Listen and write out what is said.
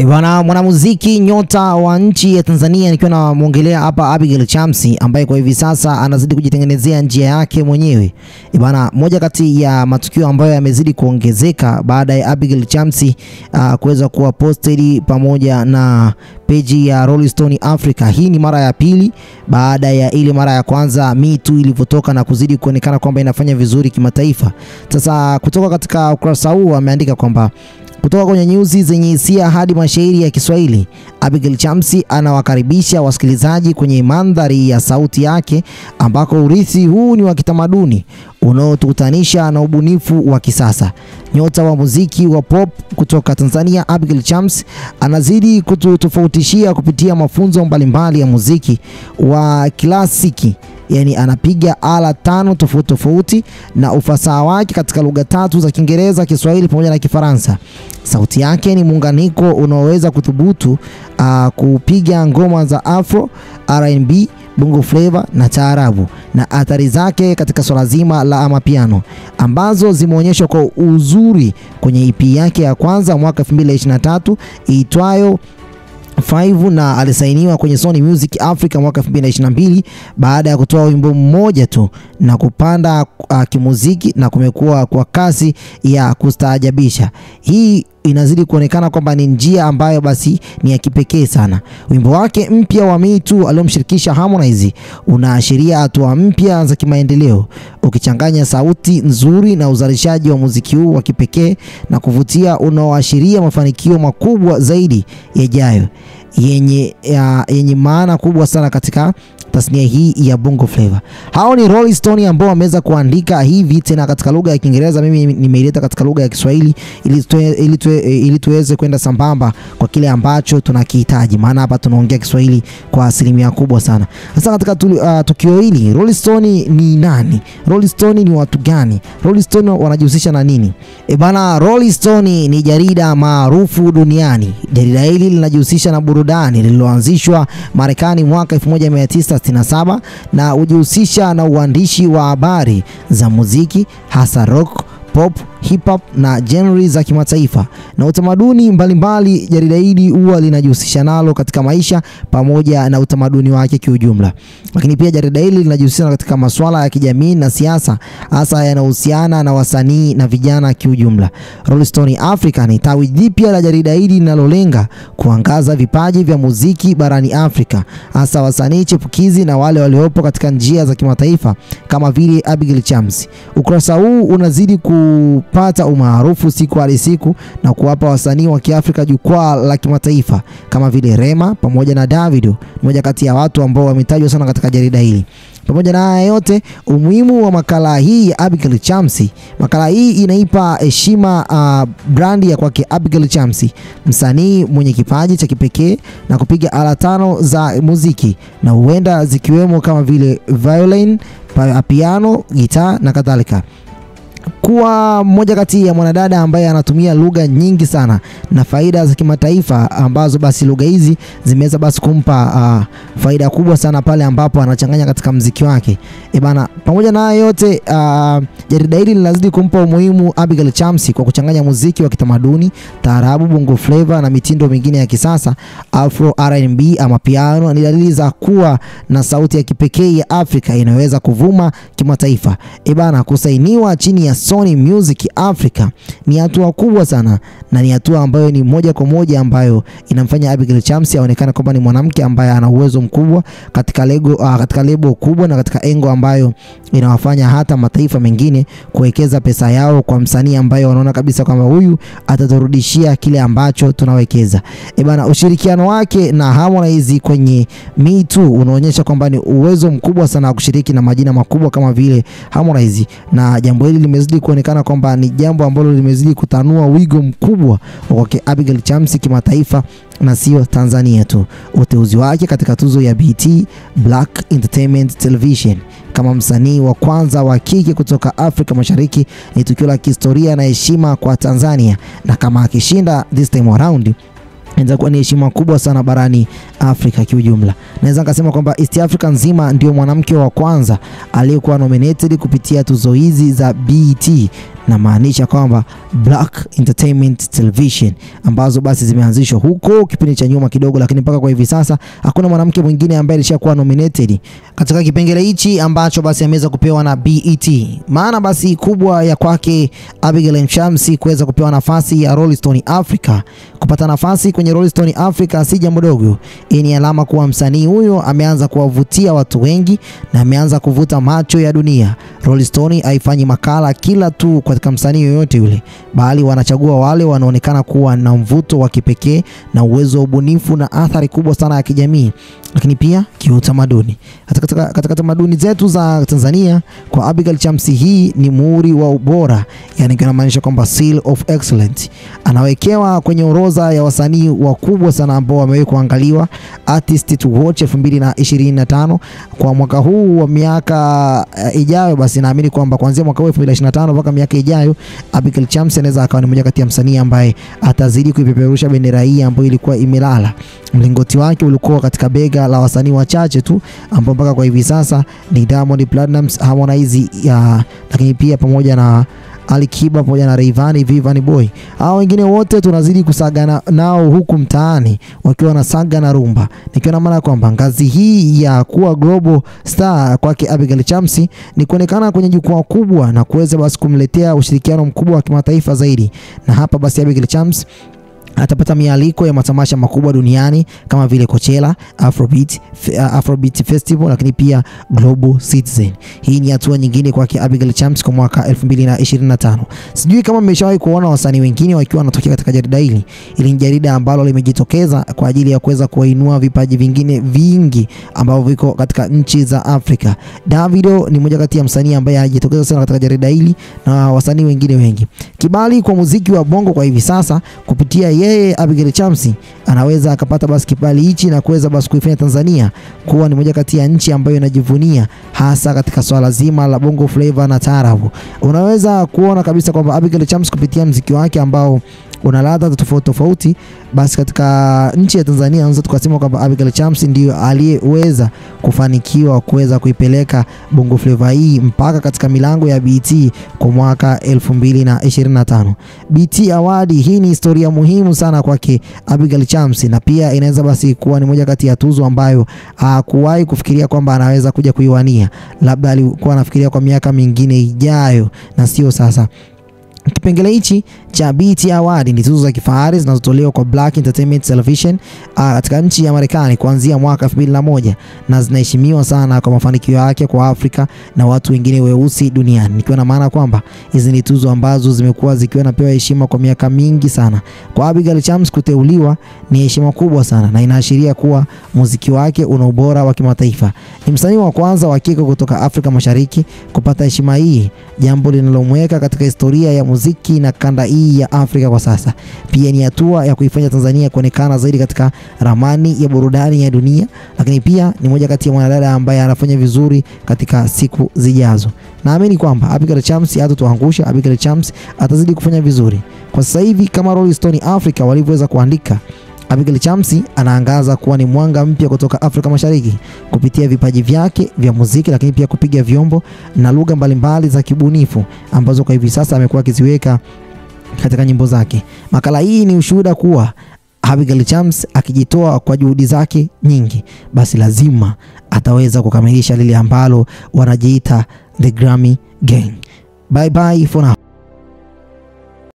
Bwana mwanamuziki nyota wa nchi ya Tanzania nikiwa na muongelea hapa Abigail Chams ambaye kwa hivi sasa anazidi kujitengenezea njia yake mwenyewe. Bwana, moja kati ya matukio ambayo yamezidi kuongezeka baada ya Abigail Chams kuweza kuwa posted pamoja na page ya Rolling Stone Africa. Hii ni mara ya pili baada ya ile mara ya kwanza Me Too ilivyotoka na kuzidi kuonekana kwamba inafanya vizuri kimataifa. Sasa kutoka katika ukurasa huu ameandika kwamba kutoka kwenye news zenye hisia hadi mashairi ya Kiswahili, Abigail Chams anawakaribisha wasikilizaji kwenye mandhari ya sauti yake ambako urithi huu ni wa kitamaduni unaotukutanisha na ubunifu wa kisasa. Nyota wa muziki wa pop kutoka Tanzania Abigail Chams anazidi kututofautishia kupitia mafunzo mbalimbali ya muziki wa klasiki. Yani anapiga ala 5 tofauti tofauti na ufasaha wake katika lugha 3 za Kiingereza, Kiswahili pamoja na Kifaransa. Sauti yake ni muunganiko unaoweza kuthubutu kupiga ngoma za Afro, R&B, Bongo Flava na taarabu, na athari zake katika swala zima la amapiano ambazo zimeonyeshwa kwa uzuri kwenye EP yake ya kwanza mwaka 2023 iitwayo 5 na alisainiwa kwenye Sony Music Africa mwaka 2022 baada ya kutoa wimbo mmoja tu na kupanda kimuziki na kumekuwa kwa kasi ya kustaajabisha. Hii inazidi kuonekana kwamba ni njia ambayo basi ni ya kipekee sana. Wimbo wake mpya wa Me Too aliyomshirikisha Harmonize unaashiria hatua mpya za kimaendeleo, ukichanganya sauti nzuri na uzalishaji wa muziki huu wa kipekee na kuvutia unaoashiria mafanikio makubwa zaidi yajayo yenye maana kubwa sana katika tasnia hii ya Bongo Flava. Hao ni Rolling Stone ambao wameweza kuandika hivi tena katika lugha ya Kiingereza. Mimi nimeileta katika lugha ya Kiswahili ili tuweze kwenda sambamba kwa kile ambacho tunakihitaji, maana hapa tunaongea Kiswahili kwa asilimia kubwa sana. Sasa katika tukio hili Rolling Stone ni nani? Rolling Stone ni watu gani? Rolling Stone wanajihusisha na nini? Bana, Rolling Stone ni jarida maarufu duniani. Jarida hili linajihusisha na burudani, lililoanzishwa Marekani mwaka 1967 na hujihusisha na uandishi wa habari za muziki hasa rock, pop, hip hop na genres za kimataifa na utamaduni mbalimbali. Jarida hili huwa linajihusisha nalo katika maisha pamoja na utamaduni wake kiujumla. Lakini pia jarida hili linajihusisha katika masuala ya kijamii na siasa, hasa yanayohusiana na wasanii na vijana kiujumla. Rolling Stone Africa ni tawi jipya la jarida hili linalolenga kuangaza vipaji vya muziki barani Afrika, hasa wasanii chipukizi na wale waliopo katika njia za kimataifa kama vile Abigail Chams. Ukurasa huu unazidi kupata umaarufu siku hadi siku na kuwapa wasanii wa Kiafrika jukwaa la kimataifa kama vile Rema pamoja na Davido, mmoja kati ya watu ambao wametajwa sana katika jarida hili. Pamoja na haya yote, umuhimu wa makala hii ya Abigail Chams, makala hii inaipa heshima brandi ya kwake Abigail Chams, msanii mwenye kipaji cha kipekee na kupiga ala 5 za muziki na huenda zikiwemo kama vile violin, piano, gitaa na kadhalika. Kuwa mmoja kati ya mwanadada ambaye anatumia lugha nyingi sana na faida za kimataifa ambazo basi lugha hizi zimeweza basi kumpa faida kubwa sana pale ambapo anachanganya katika muziki wake. Bana, pamoja na yote jarida hili linazidi kumpa umuhimu Abigail Chams kwa kuchanganya muziki wa kitamaduni, taarabu, Bongo Flava na mitindo mingine ya kisasa, Afro, R&B ama piano. Ni dalili za kuwa na sauti ya kipekee ya Afrika inaweza kuvuma kimataifa. Bana, kusainiwa chini ya Sony Music Africa ni hatua kubwa sana na ni hatua ambayo ni moja kwa moja ambayo inamfanya Abigail Chams aonekane kwamba ni mwanamke ambaye ana uwezo mkubwa katika lebo kubwa na katika engo ambayo inawafanya hata mataifa mengine kuwekeza pesa yao kwa msanii ambaye wanaona kabisa kwamba huyu ataturudishia kile ambacho tunawekeza. Bana, ushirikiano wake na Harmonize kwenye Me Too unaonyesha kwamba ni uwezo mkubwa sana wa kushiriki na majina makubwa kama vile Harmonize, na jambo hili limezidi kuonekana kwamba ni jambo ambalo limezidi kutanua wigo mkubwa kwa Abigail Chams kimataifa na sio Tanzania tu. Uteuzi wake katika tuzo ya BET Black Entertainment Television kama msanii wa kwanza wa kike kutoka Afrika Mashariki ni tukio la kihistoria na heshima kwa Tanzania, na kama akishinda this time around itakuwa ni heshima kubwa sana barani Afrika kiujumla. Naweza nikasema kwamba East Africa nzima ndio mwanamke wa kwanza aliyekuwa nominated kupitia tuzo hizi za BET na maanisha kwamba Black Entertainment Television, ambazo basi zimeanzishwa huko kipindi cha nyuma kidogo, lakini mpaka kwa hivi sasa hakuna mwanamke mwingine ambaye alishakuwa nominated katika kipengele hichi ambacho basi ameweza kupewa na BET. Maana basi kubwa ya kwake Abigail Chams kuweza kupewa nafasi ya Rolling Stone Africa, kupata nafasi kwenye Rolling Stone Africa si jambo dogo. Hii ni alama kuwa msanii huyo ameanza kuwavutia watu wengi na ameanza kuvuta macho ya dunia. Rolling Stone haifanyi makala kila tu katika msanii yoyote yule, bali wanachagua wale wanaonekana kuwa na mvuto wa kipekee na uwezo wa ubunifu na athari kubwa sana ya kijamii, lakini pia kiutamaduni. Katika tamaduni zetu za Tanzania, kwa Abigail Chams hii ni muhuri wa ubora, yani kinamaanisha kwamba seal of excellence. Anawekewa kwenye orodha ya wasanii wakubwa sana ambao wamewahi kuangaliwa Artist to Watch 2025 kwa mwaka huu wa miaka ijayo. Basi naamini kwamba kuanzia mwaka huu 2025 mpaka miaka ijayo, Abigail Chams anaweza akawa ni mmoja kati ya msanii ambaye atazidi kuipeperusha bendera hii ambayo ilikuwa imelala. Mlingoti wake ulikuwa katika bega la wasanii wachache tu ambao mpaka kwa hivi sasa ni Diamond Platnumz, Harmonize, lakini pia pamoja na Alikiba pamoja na Rayvanny, Vanny Boy. Hao wengine wote tunazidi kusaga nao huku mtaani wakiwa na saga na rumba. Nikiona maana kwamba ngazi hii ya kuwa global star kwake Abigail Chams ni kuonekana kwenye jukwaa kubwa na kuweza basi kumletea ushirikiano mkubwa wa kimataifa zaidi. Na hapa basi Abigail Chams atapata mialiko ya matamasha makubwa duniani kama vile Coachella, Afrobeat Festival, lakini pia Global Citizen. Hii ni hatua nyingine kwa Abigail Chams kwa mwaka 2025. Sijui kama mmeshawahi kuona wasanii wengine wakiwa wanatokea katika jarida hili. Ili ni jarida ambalo limejitokeza kwa ajili ya kuweza kuinua vipaji vingine vingi ambavyo viko katika nchi za Afrika. Davido ni mmoja kati ya msanii ambaye anajitokeza sana katika jarida hili na wasanii wengine wengi. Kibali kwa muziki wa bongo kwa hivi sasa kupitia Abigail Chams anaweza akapata basi kibali hichi na kuweza basi kuifanya Tanzania kuwa ni moja kati ya nchi ambayo inajivunia hasa katika swala zima la bongo flavor na taarabu. Unaweza kuona kabisa kwamba Abigail Chams kupitia muziki wake ambao una ladha tofauti, basi katika nchi ya Tanzania unaweza tukasema kwamba Abigail Chams ndio aliyeweza kufanikiwa kuweza kuipeleka bongo flavor hii mpaka katika milango ya BET kwa mwaka 2025. BET Award hii ni historia muhimu sana kwake Abigail Chams, na pia inaweza basi kuwa ni moja kati ya tuzo ambayo hakuwahi kufikiria kwamba anaweza kuja kuiwania. Labda alikuwa anafikiria kwa miaka mingine ijayo na sio sasa. Kipengele hichi cha BET Award ni tuzo za kifahari zinazotolewa kwa Black Entertainment Television katika nchi ya Marekani kuanzia mwaka 2001 na zinaheshimiwa sana kwa mafanikio yake kwa Afrika na watu wengine weusi duniani. Nikiwa na maana kwamba hizi ni tuzo ambazo zimekuwa zikiwa napewa heshima kwa miaka mingi sana. Kwa Abigail Chams kuteuliwa ni heshima kubwa sana na inaashiria kuwa muziki wake una ubora wa kimataifa. Ni msanii wa kwanza wa kike kutoka Afrika Mashariki kupata heshima hii, jambo linalomweka katika historia ya muziki na kanda hii ya Afrika kwa sasa. Pia ni hatua ya kuifanya Tanzania kuonekana zaidi katika ramani ya burudani ya dunia, lakini pia ni moja kati ya mwanadada ambaye anafanya vizuri katika siku zijazo. Naamini kwamba Abigail Chams hatutoangusha. Abigail Chams atazidi kufanya vizuri. Kwa sasa hivi kama Rolling Stone Africa walivyoweza kuandika, Abigail Chams anaangaza kuwa ni mwanga mpya kutoka Afrika Mashariki kupitia vipaji vyake vya muziki, lakini pia kupiga vyombo na lugha mbalimbali za kibunifu ambazo kwa hivi sasa amekuwa akiziweka katika nyimbo zake. Makala hii ni ushuhuda kuwa Abigail Chams akijitoa kwa juhudi zake nyingi, basi lazima ataweza kukamilisha lile ambalo wanajiita The Grammy Gang. Bye bye for now.